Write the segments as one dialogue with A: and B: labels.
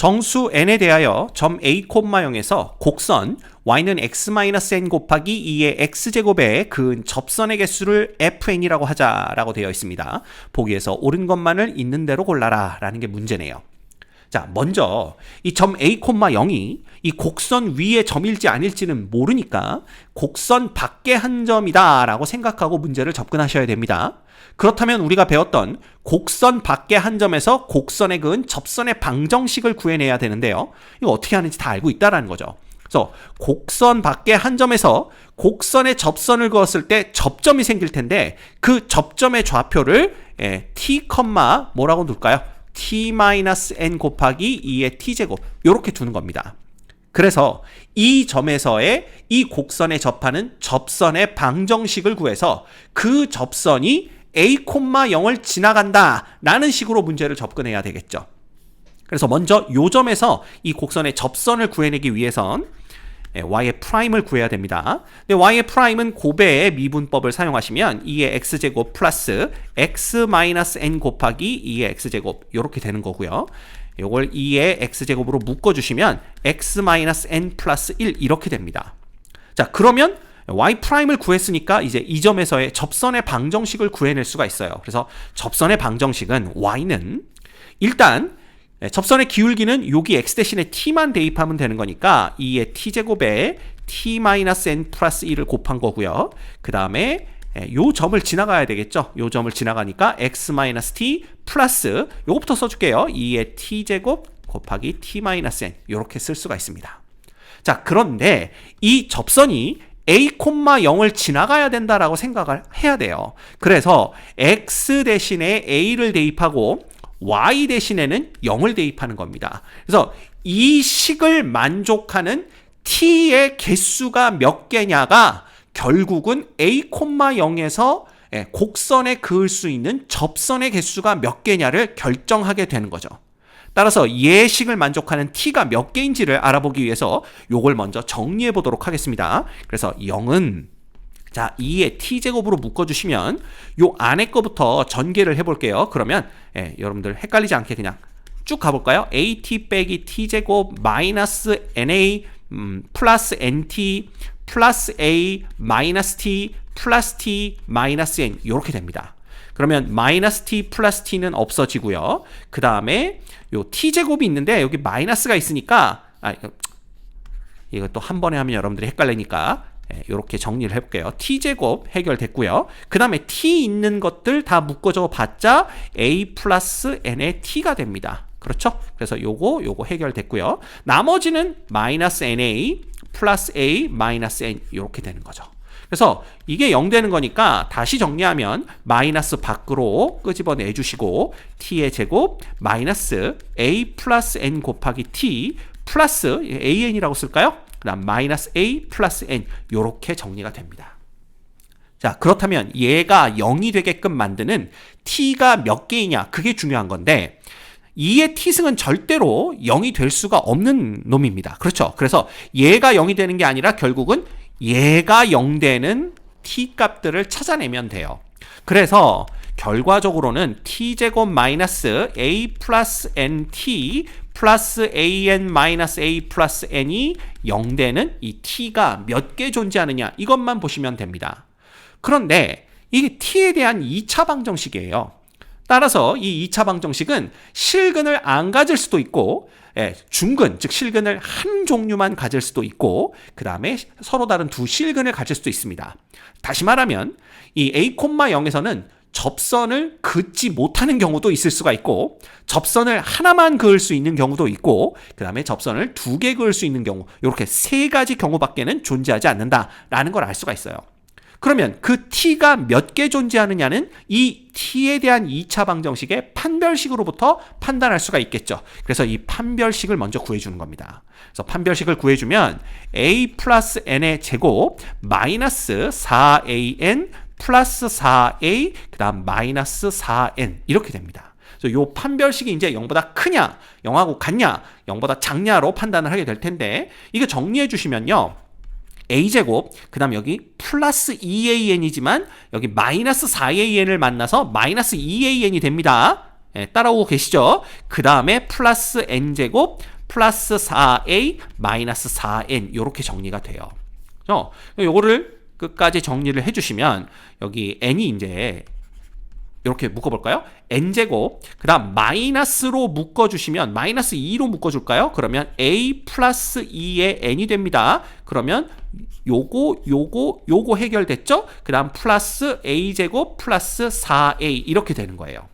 A: 정수 n에 대하여 점 a, 0에서 곡선 y는 x-n 곱하기 2의 x제곱에 그은 접선의 개수를 fn이라고 하자라고 되어 있습니다. 보기에서 옳은 것만을 있는 대로 골라라 라는 게 문제네요. 자, 먼저 이 점 a, 0이 이 곡선 위의 점일지 아닐지는 모르니까 곡선 밖의 한 점이다 라고 생각하고 문제를 접근하셔야 됩니다. 그렇다면 우리가 배웠던 곡선 밖의 한 점에서 곡선에 그은 접선의 방정식을 구해내야 되는데요. 이거 어떻게 하는지 다 알고 있다라는 거죠. 그래서 곡선 밖의 한 점에서 곡선에 접선을 그었을 때 접점이 생길 텐데 그 접점의 좌표를 t, 뭐라고 둘까요? t-n 곱하기 2의 t제곱 이렇게 두는 겁니다. 그래서 이 점에서의 이 곡선에 접하는 접선의 방정식을 구해서 그 접선이 a, 0을 지나간다 라는 식으로 문제를 접근해야 되겠죠. 그래서 먼저 이 점에서 이 곡선의 접선을 구해내기 위해선 y의 프라임을 구해야 됩니다. 근데 y의 프라임은 고배의 미분법을 사용하시면 2의 x제곱 플러스 x-n 곱하기 2의 x제곱 이렇게 되는 거고요. 이걸 2의 x제곱으로 묶어주시면 x-n 플러스 1 이렇게 됩니다. 자, 그러면 y 프라임을 구했으니까 이제 이 점에서의 접선의 방정식을 구해낼 수가 있어요. 그래서 접선의 방정식은 y는 일단 접선의 기울기는 여기 x 대신에 t만 대입하면 되는 거니까 2의 t제곱에 t-n 플러스 1을 곱한 거고요. 그 다음에 요 점을 지나가야 되겠죠. 요 점을 지나가니까 x-t 플러스 요거부터 써줄게요. 2의 t제곱 곱하기 t-n 이렇게 쓸 수가 있습니다. 자, 그런데 이 접선이 a, 0을 지나가야 된다라고 생각을 해야 돼요. 그래서 x 대신에 a를 대입하고 y 대신에는 0을 대입하는 겁니다. 그래서 이 식을 만족하는 t의 개수가 몇 개냐가 결국은 a, 0에서 곡선에 그을 수 있는 접선의 개수가 몇 개냐를 결정하게 되는 거죠. 따라서 예식을 만족하는 t가 몇 개인지를 알아보기 위해서 요걸 먼저 정리해 보도록 하겠습니다. 그래서 0은 자 2의 t제곱으로 묶어주시면 요 안에 거부터 전개를 해볼게요. 그러면 여러분들 헷갈리지 않게 그냥 쭉 가볼까요? at 빼기 t제곱 마이너스 na 플러스 nt 플러스 a 마이너스 t 플러스 t 마이너스 n 이렇게 됩니다. 그러면 마이너스 t 플러스 t는 없어지고요. 그 다음에 요 t제곱이 있는데 여기 마이너스가 있으니까 이거 또 한 번에 하면 여러분들이 헷갈리니까 이렇게 정리를 해볼게요. t제곱 해결됐고요. 그 다음에 t 있는 것들 다 묶어줘 봤자 a 플러스 n의 t가 됩니다. 그렇죠? 그래서 요거 해결됐고요. 나머지는 마이너스 na 플러스 a 마이너스 n 이렇게 되는 거죠. 그래서 이게 0 되는 거니까 다시 정리하면 마이너스 밖으로 끄집어내 주시고 t의 제곱 마이너스 a 플러스 n 곱하기 t 플러스 an이라고 쓸까요? 그 다음 마이너스 a 플러스 n 이렇게 정리가 됩니다. 자, 그렇다면 얘가 0이 되게끔 만드는 t가 몇 개이냐 그게 중요한 건데 2의 t승은 절대로 0이 될 수가 없는 놈입니다. 그렇죠? 그래서 얘가 0이 되는 게 아니라 결국은 얘가 0 되는 t 값들을 찾아내면 돼요. 그래서 결과적으로는 t제곱 마이너스 a 플러스 nt 플러스 an 마이너스 a 플러스 n이 0 되는 이 t가 몇 개 존재하느냐 이것만 보시면 됩니다. 그런데 이게 t에 대한 2차 방정식이에요. 따라서 이 2차 방정식은 실근을 안 가질 수도 있고 중근, 즉 실근을 한 종류만 가질 수도 있고 그 다음에 서로 다른 두 실근을 가질 수도 있습니다. 다시 말하면 이 a, 0에서는 접선을 긋지 못하는 경우도 있을 수가 있고 접선을 하나만 그을 수 있는 경우도 있고 그 다음에 접선을 2개 그을 수 있는 경우 이렇게 3가지 경우밖에는 존재하지 않는다라는 걸 알 수가 있어요. 그러면 그 t가 몇 개 존재하느냐는 이 t에 대한 2차 방정식의 판별식으로부터 판단할 수가 있겠죠. 그래서 이 판별식을 먼저 구해주는 겁니다. 그래서 판별식을 구해주면 a 플러스 n의 제곱 마이너스 4an 플러스 4a 그 다음 마이너스 4n 이렇게 됩니다. 그래서 이 판별식이 이제 0보다 크냐 0하고 같냐 0보다 작냐로 판단을 하게 될 텐데 이거 정리해 주시면요. a제곱 그 다음 여기 플러스 2an이지만 여기 마이너스 4an을 만나서 마이너스 2an이 됩니다. 따라오고 계시죠? 그 다음에 플러스 n제곱 플러스 4a 마이너스 4n 이렇게 정리가 돼요. 요거를 끝까지 정리를 해주시면 여기 n이 이제 이렇게 묶어볼까요? n제곱 그 다음 마이너스로 묶어주시면 마이너스 2로 묶어줄까요? 그러면 a 플러스 2의 n이 됩니다. 그러면 요거 해결됐죠? 그 다음 플러스 a제곱 플러스 4a 이렇게 되는 거예요.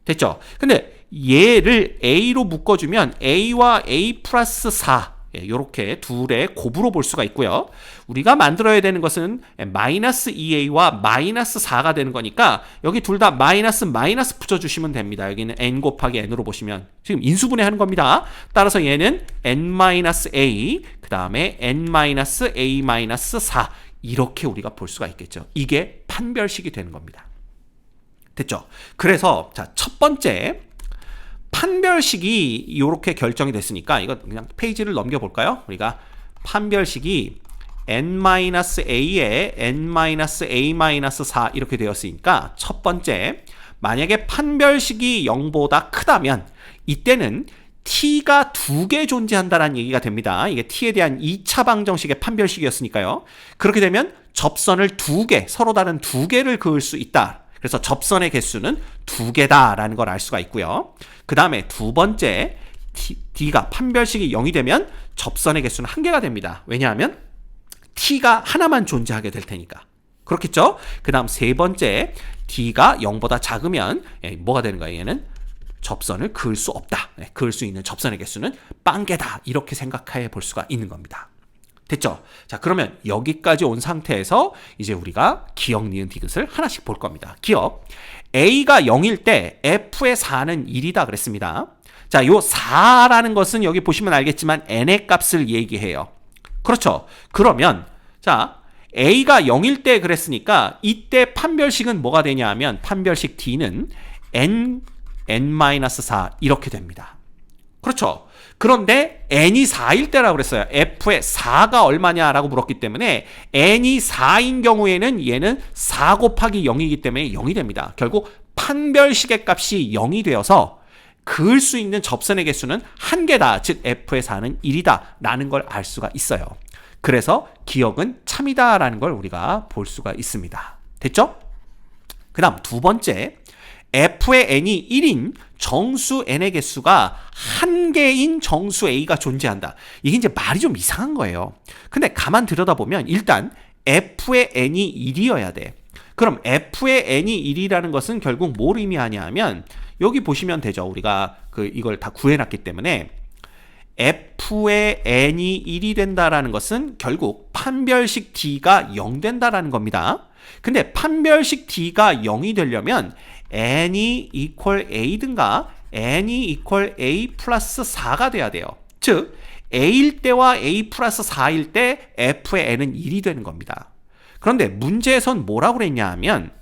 A: 됐죠? 근데 얘를 a로 묶어주면 a와 a 플러스 4 이렇게 둘의 곱으로 볼 수가 있고요. 우리가 만들어야 되는 것은 마이너스 2a와 마이너스 4가 되는 거니까 여기 둘 다 마이너스 붙여주시면 됩니다. 여기는 n 곱하기 n으로 보시면 지금 인수분해하는 겁니다. 따라서 얘는 n-a 그 다음에 n-a-4 이렇게 우리가 볼 수가 있겠죠. 이게 판별식이 되는 겁니다. 됐죠? 그래서 자, 첫 번째 판별식이 이렇게 결정이 됐으니까 이거 그냥 페이지를 넘겨볼까요? 우리가 판별식이 n-a에 n-a-4 이렇게 되었으니까 첫 번째 만약에 판별식이 0보다 크다면 이때는 t가 2개 존재한다는 얘기가 됩니다. 이게 t에 대한 2차 방정식의 판별식이었으니까요. 그렇게 되면 접선을 2개, 서로 다른 2개를 그을 수 있다. 그래서 접선의 개수는 2개다라는 걸 알 수가 있고요. 그 다음에 두 번째 D가 판별식이 0이 되면 접선의 개수는 1개가 됩니다. 왜냐하면 T가 하나만 존재하게 될 테니까. 그렇겠죠? 그 다음 세 번째 D가 0보다 작으면 뭐가 되는 거예요? 얘는 접선을 그을 수 없다. 그을 수 있는 접선의 개수는 빵개다. 이렇게 생각해 볼 수가 있는 겁니다. 됐죠? 자, 그러면 여기까지 온 상태에서 이제 우리가 기억, 니은, 디귿을 하나씩 볼 겁니다. 기억. A가 0일 때 F의 4는 1이다 그랬습니다. 자, 요 4라는 것은 여기 보시면 알겠지만 n의 값을 얘기해요. 그렇죠? 그러면 자, A가 0일 때 그랬으니까 이때 판별식은 뭐가 되냐 하면 판별식 D는 n-4 이렇게 됩니다. 그렇죠? 그런데 n이 4일 때라고 그랬어요. f의 4가 얼마냐라고 물었기 때문에 n이 4인 경우에는 얘는 4 곱하기 0이기 때문에 0이 됩니다. 결국 판별식의 값이 0이 되어서 그을 수 있는 접선의 개수는 1개다. 즉 f의 4는 1이다 라는 걸 알 수가 있어요. 그래서 기억은 참이다 라는 걸 우리가 볼 수가 있습니다. 됐죠? 그 다음 두 번째, f의 n이 1인 정수 n의 개수가 1개인 정수 a가 존재한다. 이게 이제 말이 좀 이상한 거예요. 근데 가만 들여다보면 일단 f의 n이 1이어야 돼. 그럼 f의 n이 1이라는 것은 결국 뭘 의미하냐 하면 여기 보시면 되죠. 우리가 이걸 다 구해놨기 때문에 f의 n이 1이 된다라는 것은 결국 판별식 d가 0 된다라는 겁니다. 근데 판별식 d가 0이 되려면 n이 equal a든가 n이 equal a 플러스 4가 돼야 돼요. 즉 a일 때와 a 플러스 4일 때 f의 n은 1이 되는 겁니다. 그런데 문제에선 뭐라고 그랬냐 하면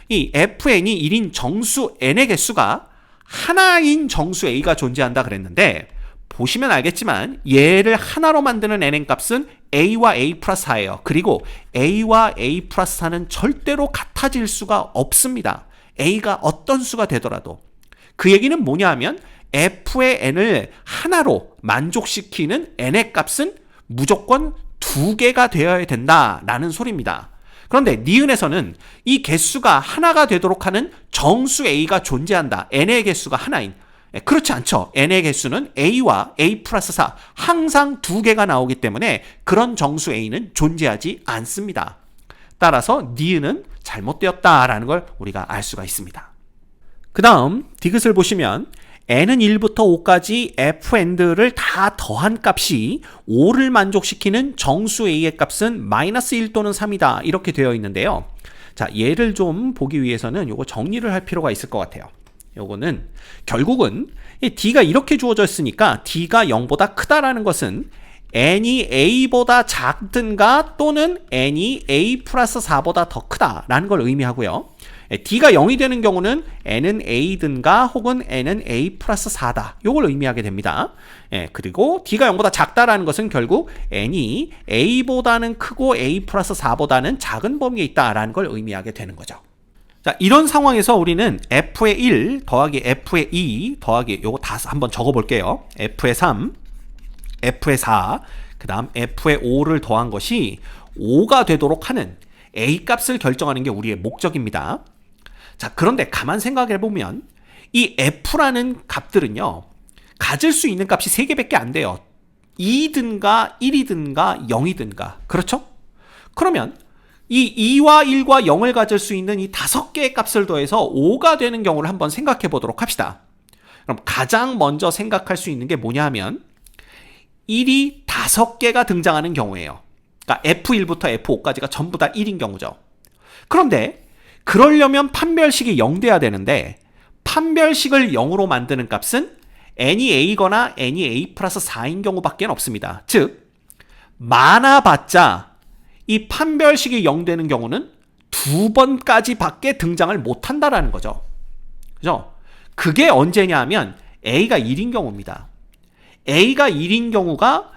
A: 이 fn이 1인 정수 n의 개수가 하나인 정수 a가 존재한다 그랬는데 보시면 알겠지만 얘를 하나로 만드는 n의 값은 a와 a 플러스 4예요. 그리고 a와 a 플러스 4는 절대로 같아질 수가 없습니다. a가 어떤 수가 되더라도. 그 얘기는 뭐냐 하면 f의 n을 하나로 만족시키는 n의 값은 무조건 2개가 되어야 된다라는 소리입니다. 그런데 니은에서는 이 개수가 하나가 되도록 하는 정수 a가 존재한다. n의 개수가 하나인. 그렇지 않죠. n의 개수는 a와 a 플러스 4 항상 2개가 나오기 때문에 그런 정수 a는 존재하지 않습니다. 따라서 니은은 잘못되었다라는 걸 우리가 알 수가 있습니다. 그 다음 디귿을 보시면 n은 1부터 5까지 fn들을 다 더한 값이 5를 만족시키는 정수 a의 값은 마이너스 1 또는 3이다 이렇게 되어 있는데요. 자, 얘를 좀 보기 위해서는 요거 정리를 할 필요가 있을 것 같아요. 요거는 결국은 d가 이렇게 주어져 있으니까 d가 0보다 크다라는 것은 n이 a보다 작든가 또는 n이 a 플러스 4보다 더 크다라는 걸 의미하고요. d가 0이 되는 경우는 n은 a든가 혹은 n은 a 플러스 4다. 이걸 의미하게 됩니다. 그리고 d가 0보다 작다라는 것은 결국 n이 a보다는 크고 a 플러스 4보다는 작은 범위에 있다라는 걸 의미하게 되는 거죠. 자, 이런 상황에서 우리는 f의 1 더하기 f의 2 더하기 요거 다 한번 적어볼게요. f의 3, f의 4, 그 다음 f의 5를 더한 것이 5가 되도록 하는 a 값을 결정하는 게 우리의 목적입니다. 자, 그런데 가만 생각해보면 이 f라는 값들은요, 가질 수 있는 값이 3개밖에 안 돼요. 2든가 1이든가 0이든가. 그렇죠? 그러면 이 2와 1과 0을 가질 수 있는 이 5개의 값을 더해서 5가 되는 경우를 한번 생각해 보도록 합시다. 그럼 가장 먼저 생각할 수 있는 게 뭐냐 하면 1이 5개가 등장하는 경우예요. 그러니까 F1부터 F5까지가 전부 다 1인 경우죠. 그런데 그러려면 판별식이 0 돼야 되는데 판별식을 0으로 만드는 값은 n이 a거나 n이 a 플러스 4인 경우밖에 없습니다. 즉 많아봤자 이 판별식이 0 되는 경우는 2번까지 밖에 등장을 못한다라는 거죠. 그죠? 그게 언제냐 하면 a가 1인 경우입니다. a가 1인 경우가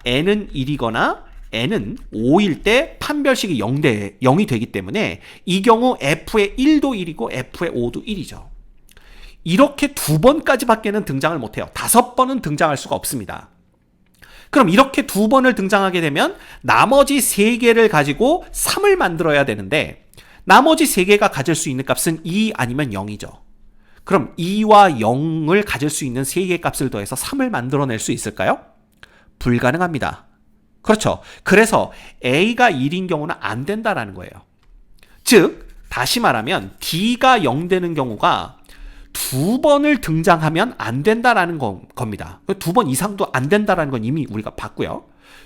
A: n은 1이거나 n은 5일 때 판별식이 0이 되기 때문에 이 경우 f의 1도 1이고 f의 5도 1이죠. 이렇게 2번까지 밖에는 등장을 못해요. 5번은 등장할 수가 없습니다. 그럼 이렇게 2번을 등장하게 되면 나머지 3개를 가지고 3을 만들어야 되는데 나머지 3개가 가질 수 있는 값은 2 아니면 0이죠. 그럼 2와 0을 가질 수 있는 3개의 값을 더해서 3을 만들어낼 수 있을까요? 불가능합니다. 그렇죠. 그래서 a가 1인 경우는 안 된다라는 거예요. 즉 다시 말하면 d가 0 되는 경우가 2번을 등장하면 안 된다라는 겁니다. 2번 이상도 안 된다라는 건 이미 우리가 봤고요.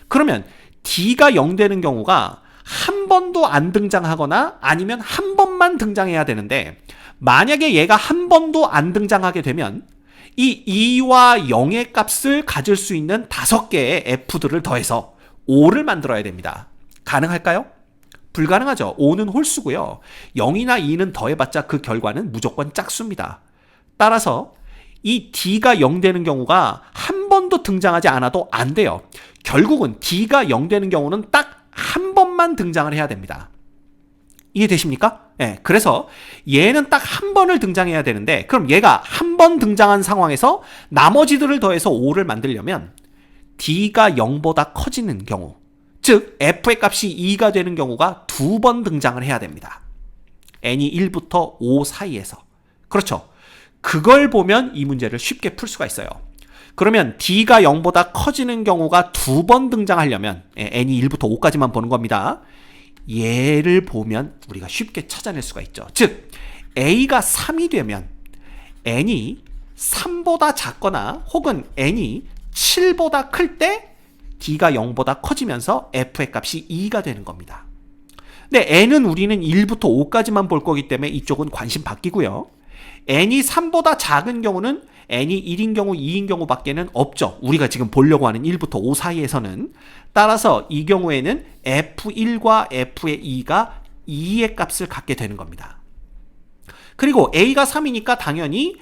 A: 그러면 d가 0 되는 경우가 한 번도 안 등장하거나 아니면 한 번만 등장해야 되는데 만약에 얘가 한 번도 안 등장하게 되면 이 2와 0의 값을 가질 수 있는 5개의 f들을 더해서 5를 만들어야 됩니다. 가능할까요? 불가능하죠. 5는 홀수고요. 0이나 2는 더해봤자 그 결과는 무조건 짝수입니다. 따라서 이 d가 0 되는 경우가 한 번도 등장하지 않아도 안 돼요. 결국은 d가 0 되는 경우는 딱 한 번만 등장을 해야 됩니다. 이해되십니까? 네, 그래서 얘는 딱 한 번을 등장해야 되는데 그럼 얘가 한 번 등장한 상황에서 나머지들을 더해서 5를 만들려면 d가 0보다 커지는 경우, 즉 f의 값이 2가 되는 경우가 2번 등장을 해야 됩니다. n이 1부터 5 사이에서. 그렇죠. 그걸 보면 이 문제를 쉽게 풀 수가 있어요. 그러면 d가 0보다 커지는 경우가 2번 등장하려면 n이 1부터 5까지만 보는 겁니다. 얘를 보면 우리가 쉽게 찾아낼 수가 있죠. 즉 a가 3이 되면 n이 3보다 작거나 혹은 n이 7보다 클 때 d가 0보다 커지면서 f의 값이 2가 되는 겁니다. 근데 n은 우리는 1부터 5까지만 볼 거기 때문에 이쪽은 관심 바뀌고요. n이 3보다 작은 경우는 n이 1인 경우, 2인 경우밖에는 없죠. 우리가 지금 보려고 하는 1부터 5 사이에서는. 따라서 이 경우에는 f1과 f의 2가 2의 값을 갖게 되는 겁니다. 그리고 a가 3이니까 당연히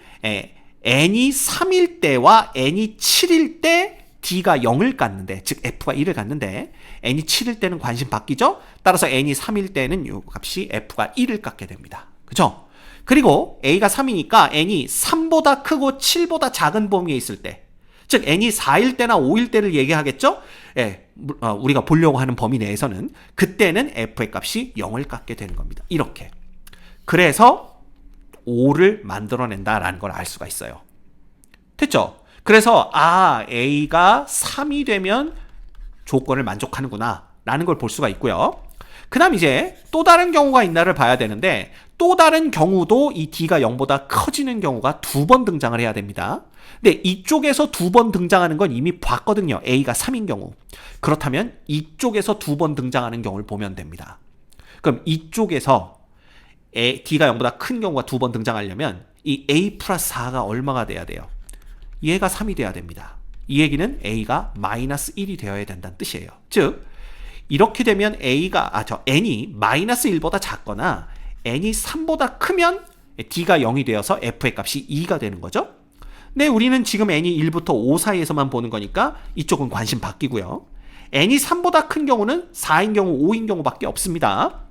A: n이 3일 때와 n이 7일 때 d가 0을 갖는데, 즉 f가 1을 갖는데 n이 7일 때는 관심 바뀌죠. 따라서 n이 3일 때는 이 값이 f가 1을 갖게 됩니다. 그죠? 그리고 a가 3이니까 n이 3보다 크고 7보다 작은 범위에 있을 때, 즉 n이 4일 때나 5일 때를 얘기하겠죠. 우리가 보려고 하는 범위 내에서는 그때는 f의 값이 0을 갖게 되는 겁니다. 이렇게. 그래서 5를 만들어낸다라는 걸 알 수가 있어요. 됐죠? 그래서 a가 3이 되면 조건을 만족하는구나 라는 걸 볼 수가 있고요. 그 다음 이제 또 다른 경우가 있나를 봐야 되는데, 또 다른 경우도 이 d가 0보다 커지는 경우가 2번 등장을 해야 됩니다. 근데 이쪽에서 2번 등장하는 건 이미 봤거든요. a가 3인 경우. 그렇다면 이쪽에서 2번 등장하는 경우를 보면 됩니다. 그럼 이쪽에서 d가 0보다 큰 경우가 2번 등장하려면 이 a 플러스 4가 얼마가 돼야 돼요? 얘가 3이 돼야 됩니다. 이 얘기는 a가 마이너스 1이 되어야 된다는 뜻이에요. 즉 이렇게 되면 n이 마이너스 1보다 작거나 n이 3보다 크면 d가 0이 되어서 f의 값이 2가 되는 거죠. 근데 우리는 지금 n이 1부터 5 사이에서만 보는 거니까 이쪽은 관심 바뀌고요. n이 3보다 큰 경우는 4인 경우, 5인 경우밖에 없습니다.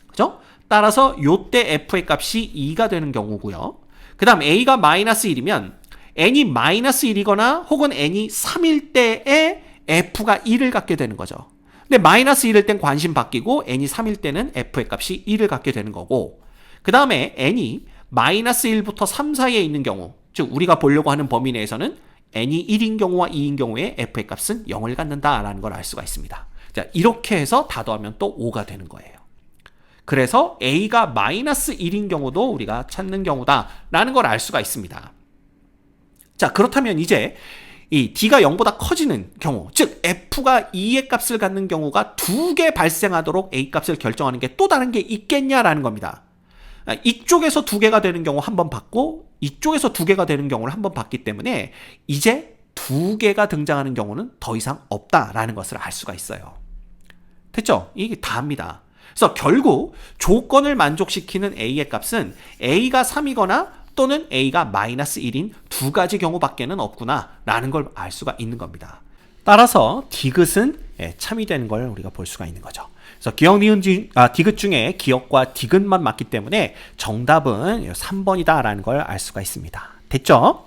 A: 그죠? 따라서 요때 f의 값이 2가 되는 경우고요. 그 다음 a가 마이너스 1이면 n이 마이너스 1이거나 혹은 n이 3일 때에 f가 1을 갖게 되는 거죠. 근데 마이너스 1일 땐 관심 바뀌고 n이 3일 때는 f의 값이 1을 갖게 되는 거고, 그 다음에 n이 마이너스 1부터 3 사이에 있는 경우, 즉 우리가 보려고 하는 범위 내에서는 n이 1인 경우와 2인 경우에 f의 값은 0을 갖는다라는 걸 알 수가 있습니다. 자, 이렇게 해서 다 더하면 또 5가 되는 거예요. 그래서 a가 마이너스 1인 경우도 우리가 찾는 경우다라는 걸 알 수가 있습니다. 자, 그렇다면 이제 이 d가 0보다 커지는 경우, 즉 f가 2의 값을 갖는 경우가 2개 발생하도록 a 값을 결정하는 게 또 다른 게 있겠냐라는 겁니다. 이쪽에서 2개가 되는 경우 한 번 봤고 이쪽에서 2개가 되는 경우를 한 번 봤기 때문에 이제 2개가 등장하는 경우는 더 이상 없다라는 것을 알 수가 있어요. 됐죠? 이게 다입니다. 그래서 결국 조건을 만족시키는 a의 값은 a가 3이거나 또는 a가 마이너스 1인 두 가지 경우밖에는 없구나 라는 걸 알 수가 있는 겁니다. 따라서 디귿은 참이 되는 걸 우리가 볼 수가 있는 거죠. 그래서 기억, 니은, 디귿 중에 기억과 디귿만 맞기 때문에 정답은 3번이다 라는 걸 알 수가 있습니다. 됐죠?